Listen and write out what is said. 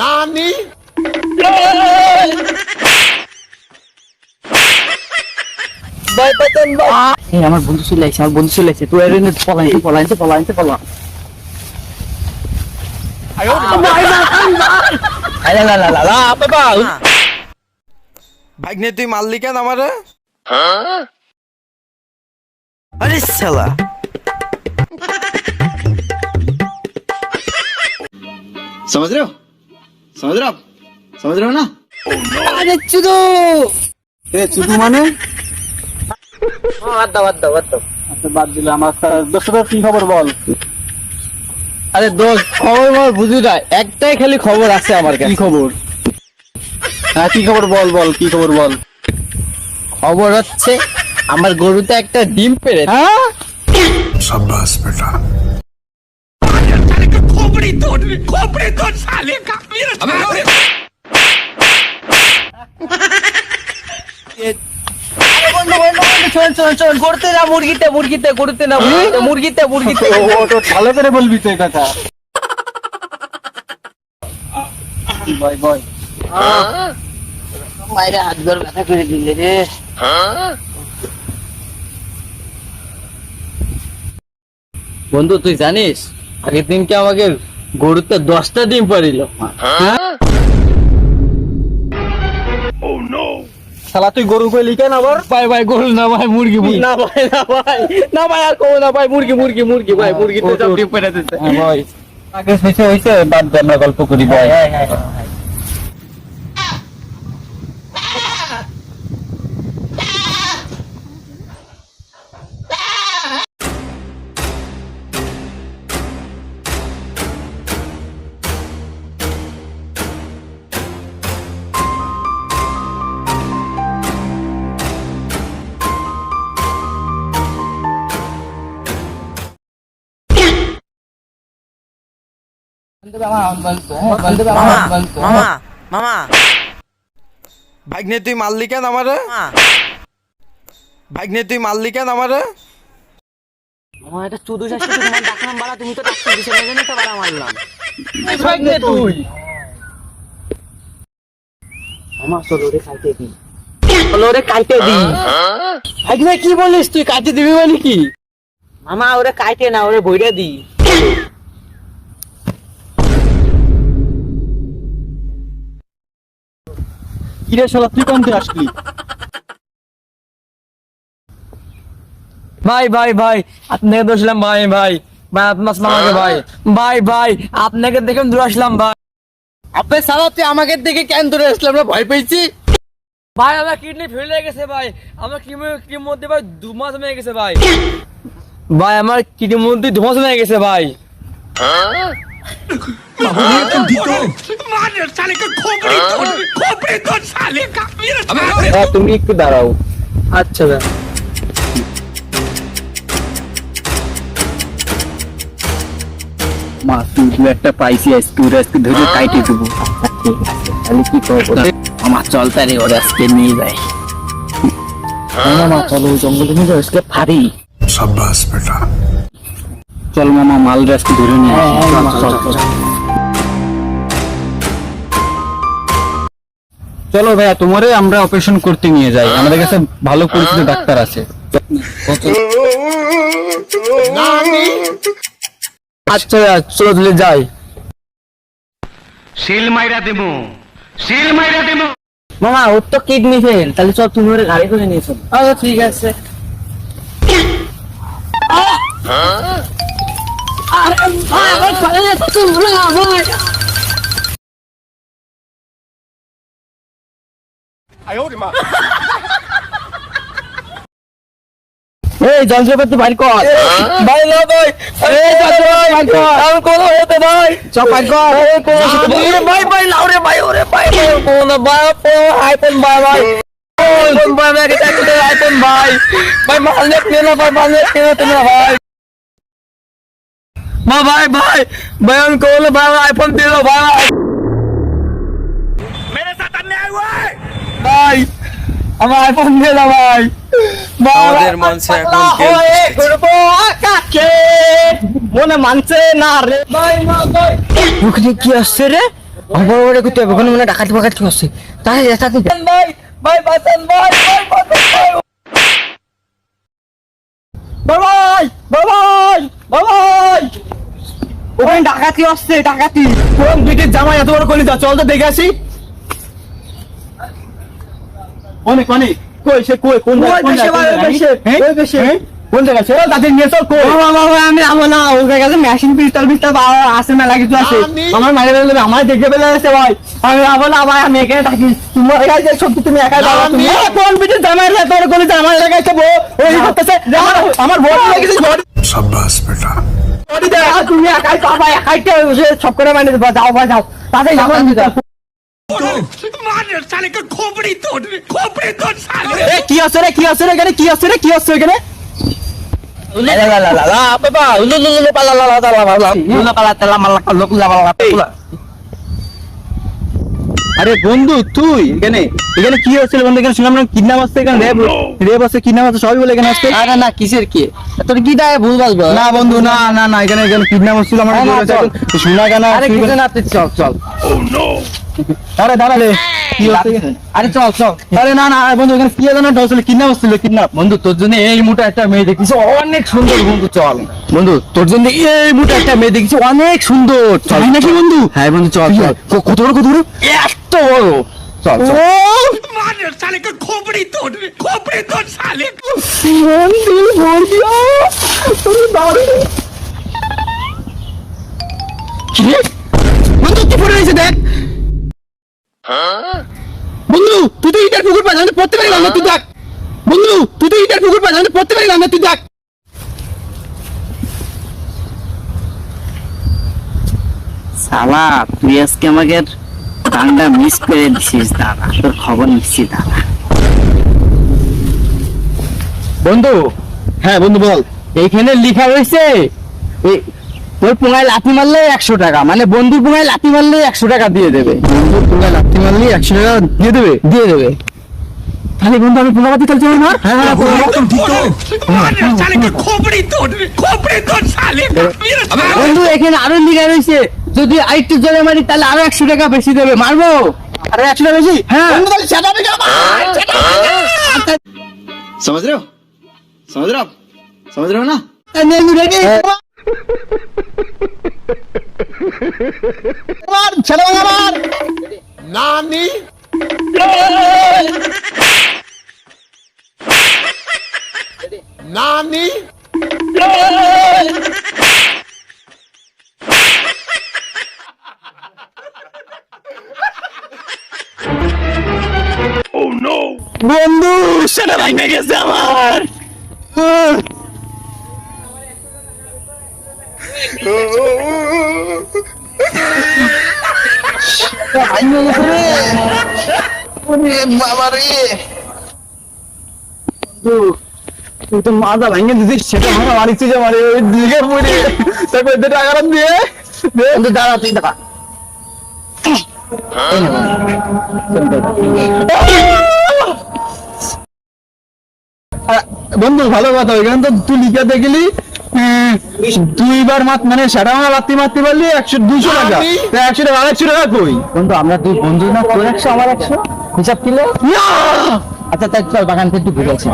নানি ভাই বাঁচান ভাই। এই আমার বন্ধু চলে আসছে, আমার বন্ধু চলে আসছে, তুই এর পলা। ভাগ্নে তুই মারলি কেন আমারে? আরে শালা समझ रहे हो समझ रहे हो आप समझ रहे हो ना আরে চুদু चुदू माने বাদ দাও আচ্ছা বাদ দিলে আমার দোস্ত কি খবর বল আরে দোস্ত খবর বল বুঝি না, একটাই খালি খবর আছে আমার কাছে। কি খবর হ্যাঁ কি খবর বল বল কি খবর বল খবর হচ্ছে আমার গরুতে একটা ডিম পেড়ে। হ্যাঁ शाबाश बेटा চল করতে না মুরগিতে করতে না মুরগিতে তো ভালো করে বলবি তো এই কথা বয় বয় মায়ের হাত ধর ব্যথা করে দিলে রে। বন্ধু তুই জানিস আগের দিনকে আমাকে গরুতে 10টা ডিম পারিল। শালা তুই গরু কইলি কেন আবার ভাই গরু না ভাই মুরগি না ভাই আর কো না ভাই মুরগি ভাই মুরগিতে সব ডিম পেড়ে দিতে। হ্যাঁ ভাই আগে হইছে বাদ দে আমরা গল্প করি ভাই মামা মামা ভাগ্নে তুই মারলি কেন আমারে? ভাগ্নে তুই মারলি কেন আমারে? আমার এটা চুদু শাস্তি তোমার ডাকলাম বাড়া, তুমি তো ডাকতে দিছো না, জানি তো বাড়া মারলাম। তুই আমার চলো রে কাইতে দি। ভাগ্নে কি বলিস তুই, কাইতে দিবি মানে কি? মামা ওরে কাইতে না, ওরে বইরা দি। কিরে শালা তুই কোন থেকে আসলি ভাই আপনাকে দোষলাম ভাই আপনার মামাকে ভাই আপনাকে দেখে দূরে আসলাম ভাই। আপনি সালা তুই আমাকে দেখে কেন দূরে আসলাম, আমরা ভয় পেয়েছি ভাই। আমার কিডনি ফেল হয়ে গেছে ভাই, আমার কিডনির মধ্যে ভাই 2 মাস হয়ে গেছে ভাই আমার কিডনির মধ্যে 2 মাস হয়ে গেছে ভাই। তুমি একটু দাঁড়াও। আচ্ছা ভাই মা তুই একটা পাইছি আজকে ওরা আজকে ধরে কাইটে দেবো ঠিক আছে, তাহলে কি করবো? আমার চল তারে ওরা আজকে নিয়ে যায় মামা চলো ওই জঙ্গলে নিয়ে যাও আজকে ফারি शाबाश बेटा চল মামা মাল আজকে ধরে নিয়ে আসি। চল চলো ভাইয়া তোমারে আমরা অপারেশন করতে নিয়ে যাই, আমাদের কাছে ভালো পরিচিত ডাক্তার আছে। আচ্ছা চলো তাহলে যাই। মামা ওর তো কিডনি ফেল, তাহলে চল তুমি ওরে গাড়ি করে নিয়ে চল। আচ্ছা ঠিক আছে। এই যন্ত্রপাতি বাইর কর ভাই। না ভাই এই যন্ত্রপাতি বাইর কর, আমি কোন হতে ভাই সব বাইর কর। এই কোন ভাই লাউরে ভাই ওরে ভাই কোন ভাই আইফোন ভাই আইফোন ভাই এটা কি আইফোন ভাই মাল নে কেন তোমরা ভাই ভাই কোন ভাই আইফোন দিলো ভাই मेरे साथ अन्याय हुआ है ভাই আমার আইফোন দিয়ে দাও ভাই। আমাদের মঞ্চে এখন মনে মানছে না রে ভাই। ওখানে কি আসছে রে? বড় বড় করতে হবে, ওখানে মনে ডাকাতি বাকাতি হচ্ছে। তাই ভাই ভাই বাঁচান ভাই, ভাই বাঁচান ভাই। বাবাই বাবাই বাবাই, ওখানে ডাকাতি আসছে, ডাকাতি। কোন দিকে জামাই এত বড় কলিজা, চল তো দেখে আসি। অনেক অনেক কই সে কই কোন কোন জায়গায় চল তাদের নিয়ে চল। কই বাবা আমি আমো না, ওর কাছে মেশিন পিস্তল পিস্তল আছে, মেলা কিছু আছে। আমার মারে ফেলবে, আমার দেখে ফেলে আছে ভাই। আমি আমো না ভাই, আমি এখানে থাকি। তোমার কাছে সত্যি তুমি একাই যাও। তুমি কোন বিটে জামাই রে তোর কলিজা আমার লাগাইছে ওই করতেছে। আমার ভোট লাগিছে, शाबाश बेटा তুমি একাই বাবা, একাই সব করে মানে যাও ভাই যাও, তাদের জামাই দিতে। কি আছে রে, কি আছে রে এখানে, কি আছে রে, কি আছে এখানে? আরে বন্ধু তুই এখানে, এখানে কি হচ্ছিল বন্ধু? এখানে শুনলাম কিডন্যাপ আসছে, এখানে রেপ আছে, কিডন্যাপ আছে, সবই বলে এখানে আসছে। আরে না কিসের কি, তোর কি দায় ভুল বলবো না বন্ধু, না না না, এখানে এখানে কিডন্যাপ হচ্ছিল আমার। শোনা কেন? আরে কিছু না, চল চল। আরে দাঁড়া রে, কি হচ্ছে? আরে চল চল। আরে না না বন্ধু, এখানে কি জানো না হচ্ছিল, কিডন্যাপ হচ্ছিল, কিডন্যাপ। বন্ধু তোর জন্য এই মুঠো একটা মেয়ে দেখিস, অনেক সুন্দর বন্ধু। চল বন্ধু, তোর জন্য এই মুঠো একটা মেয়ে দেখিস, অনেক সুন্দর। চল নাকি বন্ধু? হ্যাঁ বন্ধু চল চল। কত বড়, কত বড়? এত বড়। চল চল। বন্ধু বন্ধু তুমি দাঁড়িয়ে কি রে? বন্ধু কি পড়ে রয়েছে দেখ। বন্ধু তুই তো ইটার পুকুর পাস, আমি তো পড়তে পারিলাম না, তুই দেখ। বন্ধু তুই তো ইটার পুকুর পাস, আমি তো পড়তে পারিলাম না, তুই দেখ। শালা তুই আজকে আমাকে গানটা মিস করে দিছিস দাদা, তোর খবর নিচ্ছি দাদা। বন্ধু হ্যাঁ বন্ধু বল। এইখানে লেখা রয়েছে তোর পোঙায় লাথি মারলে 100 টাকা, মানে বন্ধুর পোঙায় লাথি মারলে 100 টাকা দিয়ে দেবে। বন্ধুর পোঙায় লাথি মারলে 100 টাকা দিয়ে দেবে, দিয়ে দেবে। তাহলে বন্ধু আমি পোঙাবাতি খেলতে হবে না? হ্যাঁ হ্যাঁ বন্ধু এখানে আরো লেখা রয়েছে যদি আরেকটু জোরে মারি তাহলে আরো 100 টাকা বেশি দেবে। মারবো আরো 100 টাকা বেশি? হ্যাঁ समझ रहे हो समझ रहे हो आप समझ रहे हो ना नानी नानी বন্ধু সেটা ভাঙে গেছে আমার। তুই তো মাজা ভাঙে দিছিস, সেটা ভাঙা মারিছিস আমার ওই দিকে পড়ে। তারপর টাকা দিয়ে দাঁড়া, তুই দাঁড়া। বন্ধু ভালো কথা, ওইখানে তো তুই লিখে দেখলি 2বার মানে সেটা আমার লাত্তি মারতে পারলি 200 টাকা, 100 টাকা 100 টাকা কই বন্ধু? আমরা তুই বন্ধু না, তোর 100 আমার 100 হিসাব কিলো। আচ্ছা তাই চল বাগান থেকে একটু ঘুরে আসি।